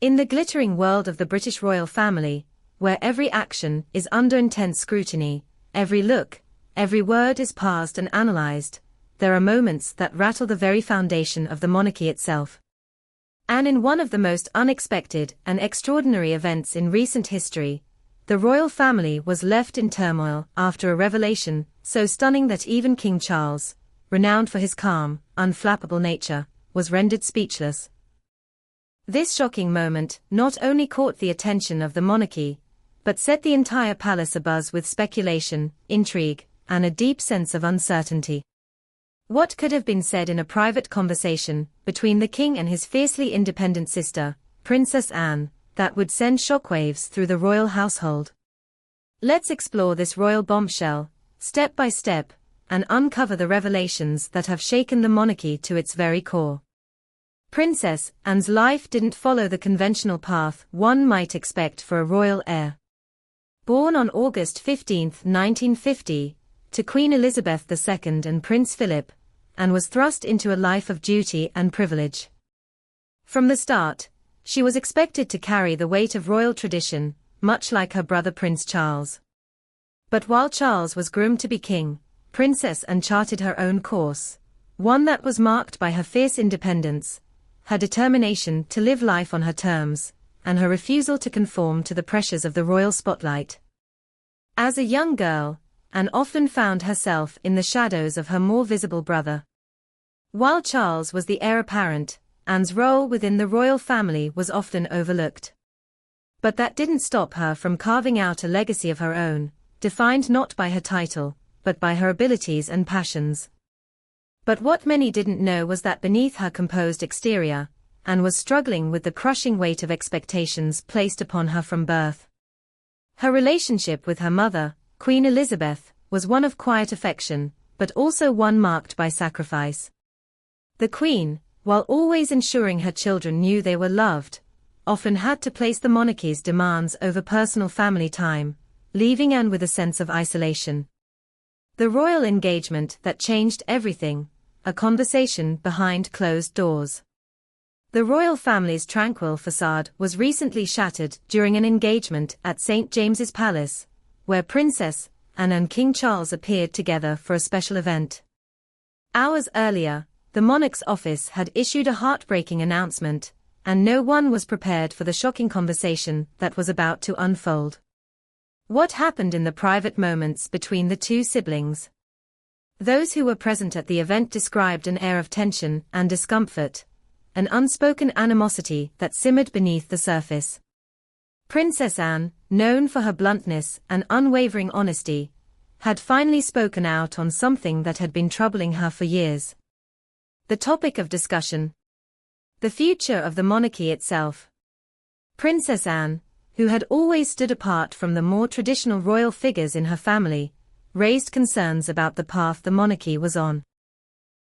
In the glittering world of the British royal family, where every action is under intense scrutiny, every look, every word is parsed and analyzed, there are moments that rattle the very foundation of the monarchy itself. And in one of the most unexpected and extraordinary events in recent history, the royal family was left in turmoil after a revelation so stunning that even King Charles, renowned for his calm, unflappable nature, was rendered speechless. This shocking moment not only caught the attention of the monarchy, but set the entire palace abuzz with speculation, intrigue, and a deep sense of uncertainty. What could have been said in a private conversation between the king and his fiercely independent sister, Princess Anne, that would send shockwaves through the royal household? Let's explore this royal bombshell, step by step, and uncover the revelations that have shaken the monarchy to its very core. Princess Anne's life didn't follow the conventional path one might expect for a royal heir. Born on August 15, 1950, to Queen Elizabeth II and Prince Philip, Anne was thrust into a life of duty and privilege. From the start, she was expected to carry the weight of royal tradition, much like her brother Prince Charles. But while Charles was groomed to be king, Princess Anne charted her own course, one that was marked by her fierce independence, her determination to live life on her terms, and her refusal to conform to the pressures of the royal spotlight. As a young girl, Anne often found herself in the shadows of her more visible brother. While Charles was the heir apparent, Anne's role within the royal family was often overlooked. But that didn't stop her from carving out a legacy of her own, defined not by her title, but by her abilities and passions. But what many didn't know was that beneath her composed exterior, Anne was struggling with the crushing weight of expectations placed upon her from birth. Her relationship with her mother, Queen Elizabeth, was one of quiet affection, but also one marked by sacrifice. The Queen, while always ensuring her children knew they were loved, often had to place the monarchy's demands over personal family time, leaving Anne with a sense of isolation. The royal engagement that changed everything, a conversation behind closed doors. The royal family's tranquil facade was recently shattered during an engagement at St. James's Palace, where Princess Anne and King Charles appeared together for a special event. Hours earlier, the monarch's office had issued a heartbreaking announcement, and no one was prepared for the shocking conversation that was about to unfold. What happened in the private moments between the two siblings? Those who were present at the event described an air of tension and discomfort, an unspoken animosity that simmered beneath the surface. Princess Anne, known for her bluntness and unwavering honesty, had finally spoken out on something that had been troubling her for years. The topic of discussion: the future of the monarchy itself. Princess Anne, who had always stood apart from the more traditional royal figures in her family, raised concerns about the path the monarchy was on.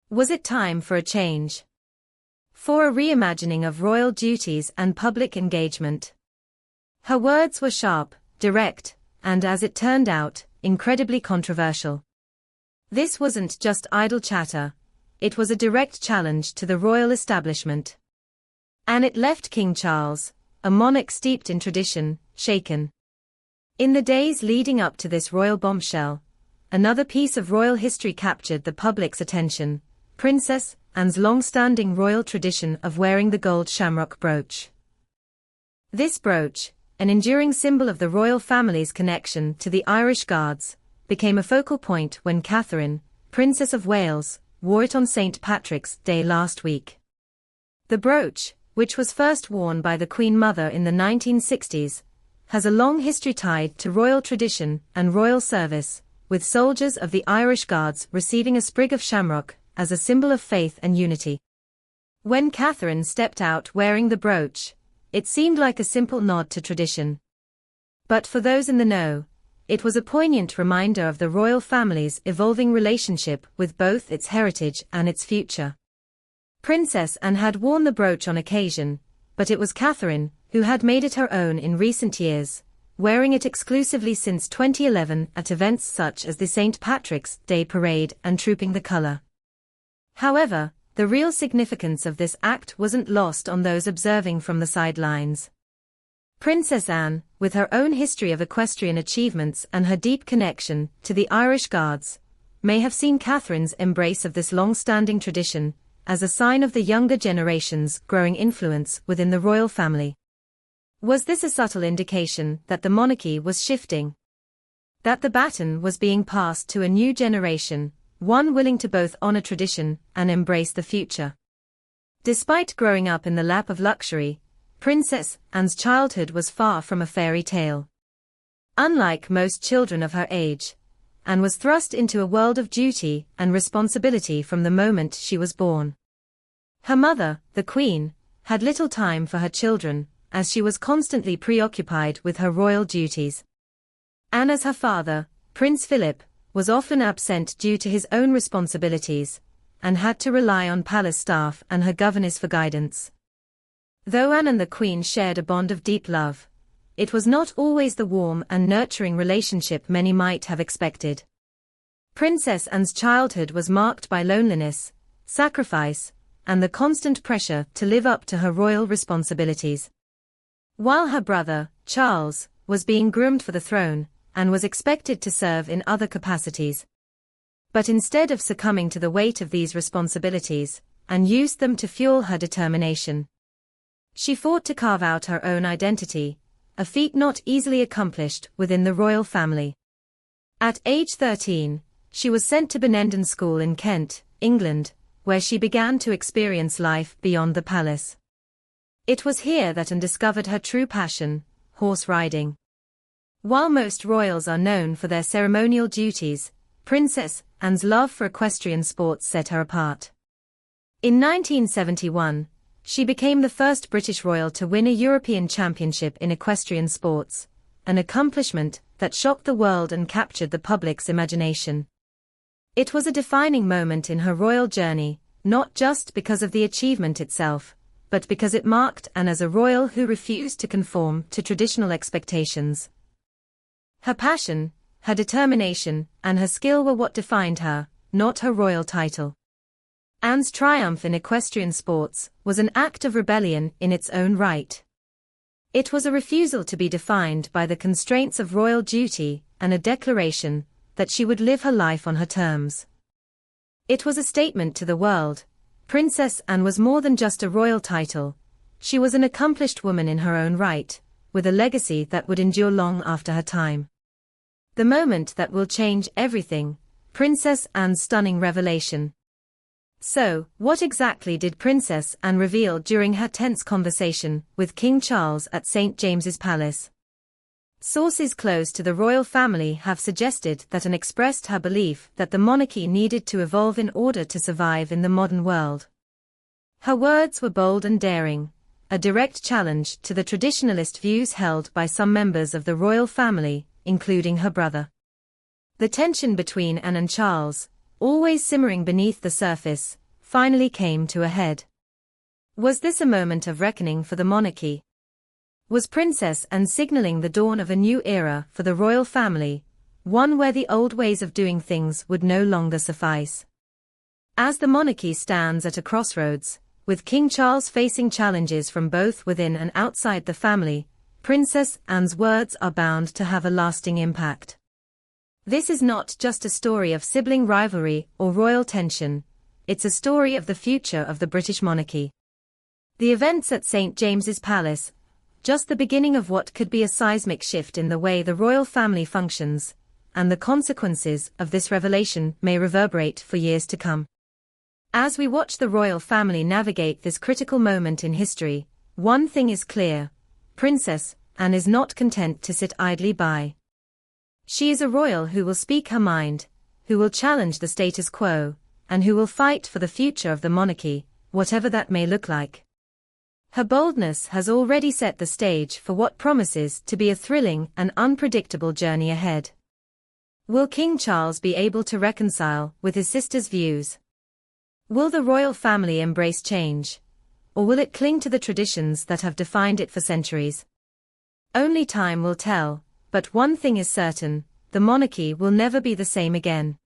Was it time for a change? For a reimagining of royal duties and public engagement? Her words were sharp, direct, and as it turned out, incredibly controversial. This wasn't just idle chatter, it was a direct challenge to the royal establishment. And it left King Charles, a monarch steeped in tradition, shaken. In the days leading up to this royal bombshell, another piece of royal history captured the public's attention: Princess Anne's long-standing royal tradition of wearing the gold shamrock brooch. This brooch, an enduring symbol of the royal family's connection to the Irish Guards, became a focal point when Catherine, Princess of Wales, wore it on St. Patrick's Day last week. The brooch, which was first worn by the Queen Mother in the 1960s, has a long history tied to royal tradition and royal service, with soldiers of the Irish Guards receiving a sprig of shamrock as a symbol of faith and unity. When Catherine stepped out wearing the brooch, it seemed like a simple nod to tradition. But for those in the know, it was a poignant reminder of the royal family's evolving relationship with both its heritage and its future. Princess Anne had worn the brooch on occasion, but it was Catherine who had made it her own in recent years, wearing it exclusively since 2011 at events such as the St. Patrick's Day Parade and Trooping the Colour. However, the real significance of this act wasn't lost on those observing from the sidelines. Princess Anne, with her own history of equestrian achievements and her deep connection to the Irish Guards, may have seen Catherine's embrace of this long-standing tradition as a sign of the younger generation's growing influence within the royal family. Was this a subtle indication that the monarchy was shifting? That the baton was being passed to a new generation, one willing to both honor tradition and embrace the future? Despite growing up in the lap of luxury, Princess Anne's childhood was far from a fairy tale. Unlike most children of her age, Anne was thrust into a world of duty and responsibility from the moment she was born. Her mother, the Queen, had little time for her children, as she was constantly preoccupied with her royal duties. Anne, as her father, Prince Philip, was often absent due to his own responsibilities, and had to rely on palace staff and her governess for guidance. Though Anne and the Queen shared a bond of deep love, it was not always the warm and nurturing relationship many might have expected. Princess Anne's childhood was marked by loneliness, sacrifice, and the constant pressure to live up to her royal responsibilities. While her brother, Charles, was being groomed for the throne, Anne was expected to serve in other capacities. But instead of succumbing to the weight of these responsibilities, Anne used them to fuel her determination. She fought to carve out her own identity, a feat not easily accomplished within the royal family. At age 13, she was sent to Benenden School in Kent, England, where she began to experience life beyond the palace. It was here that Anne discovered her true passion, horse riding. While most royals are known for their ceremonial duties, Princess Anne's love for equestrian sports set her apart. In 1971, she became the first British royal to win a European championship in equestrian sports, an accomplishment that shocked the world and captured the public's imagination. It was a defining moment in her royal journey, not just because of the achievement itself, but because it marked Anne as a royal who refused to conform to traditional expectations. Her passion, her determination, and her skill were what defined her, not her royal title. Anne's triumph in equestrian sports was an act of rebellion in its own right. It was a refusal to be defined by the constraints of royal duty and a declaration that she would live her life on her terms. It was a statement to the world. Princess Anne was more than just a royal title. She was an accomplished woman in her own right, with a legacy that would endure long after her time. The moment that will change everything, Princess Anne's stunning revelation. So, what exactly did Princess Anne reveal during her tense conversation with King Charles at St. James's Palace? Sources close to the royal family have suggested that Anne expressed her belief that the monarchy needed to evolve in order to survive in the modern world. Her words were bold and daring, a direct challenge to the traditionalist views held by some members of the royal family, including her brother. The tension between Anne and Charles, always simmering beneath the surface, finally came to a head. Was this a moment of reckoning for the monarchy? Was Princess Anne signaling the dawn of a new era for the royal family, one where the old ways of doing things would no longer suffice? As the monarchy stands at a crossroads, with King Charles facing challenges from both within and outside the family, Princess Anne's words are bound to have a lasting impact. This is not just a story of sibling rivalry or royal tension, it's a story of the future of the British monarchy. The events at St. James's Palace, just the beginning of what could be a seismic shift in the way the royal family functions, and the consequences of this revelation may reverberate for years to come. As we watch the royal family navigate this critical moment in history, one thing is clear: Princess Anne is not content to sit idly by. She is a royal who will speak her mind, who will challenge the status quo, and who will fight for the future of the monarchy, whatever that may look like. Her boldness has already set the stage for what promises to be a thrilling and unpredictable journey ahead. Will King Charles be able to reconcile with his sister's views? Will the royal family embrace change? Or will it cling to the traditions that have defined it for centuries? Only time will tell, but one thing is certain: the monarchy will never be the same again.